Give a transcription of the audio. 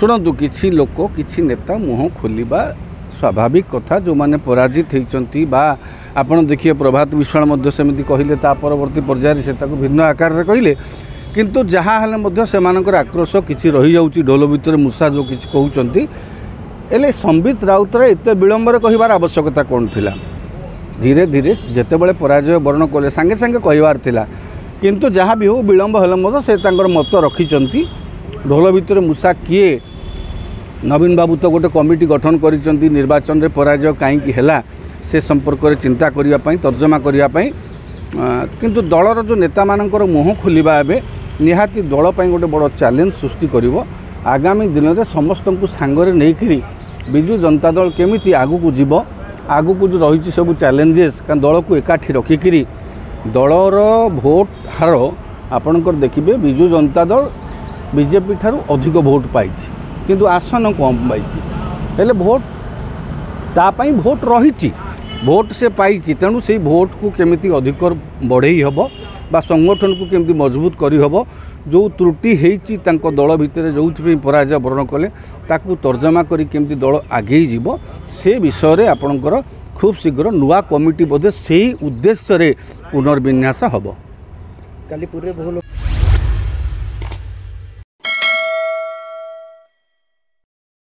शुणु किसी लोक किसी नेता मुह खोलिबा स्वाभाविक कथा जो माने पराजित होती आपड़ देखिए प्रभात विश्वाल सेमती कहले परवर्ती पर्यायर से भिन्न आकार में कहले किंतु जहाँ हेले से आक्रोश किसी रही जाऊँगी ढोल भितर मूषा जो किसी कहते एले संबित राउतराय एत विलंबर कहिबार आवश्यकता कौन थिला धीरे धीरे जिते बड़े पराजय वर्ण कले सांगे सांगे कहबार थिला किंतु जहाँ भी हो विलंब हेले से मत रखिंट ढोल भितर मूषा किए नवीन बाबू तो गोटे कमिटी गठन कर निर्वाचन में पराजय कहीं से संपर्क में चिंता करने तर्जमा करने किंतु दलर जो नेता मानकर मुह खोलिबा एबे निहाती दल गोटे बड़ चैलेंज सृष्टि करिवो आगामी दिन में समस्त को सांगरे नहीं बिजु जनता दल केमिति आगु को जीव आगु को जो रही सब चैलेंजेस दल को एकाठी रखिकी दलर भोट हार आपणकर देखिए बिजु जनता दल बीजेपी ठारू अधिक भोट पाई किंतु आसन कम पाई हेले भोट तापाई भोट रही भोट से पाई तेणु से भोट को केमिति अधिक बढ़ई हम बा संगठन को केमिति मजबूत करी हम जो त्रुटि होती दल भितर जो पराजय वर्ण कले ताकू तर्जमा करी केमिति दल आगे जीव से विषय रे आपणकर खूब शीघ्र नुआ कमिटी बोधे से उद्देश्य रे पुनर्विन्यास हम काली पूरे बहु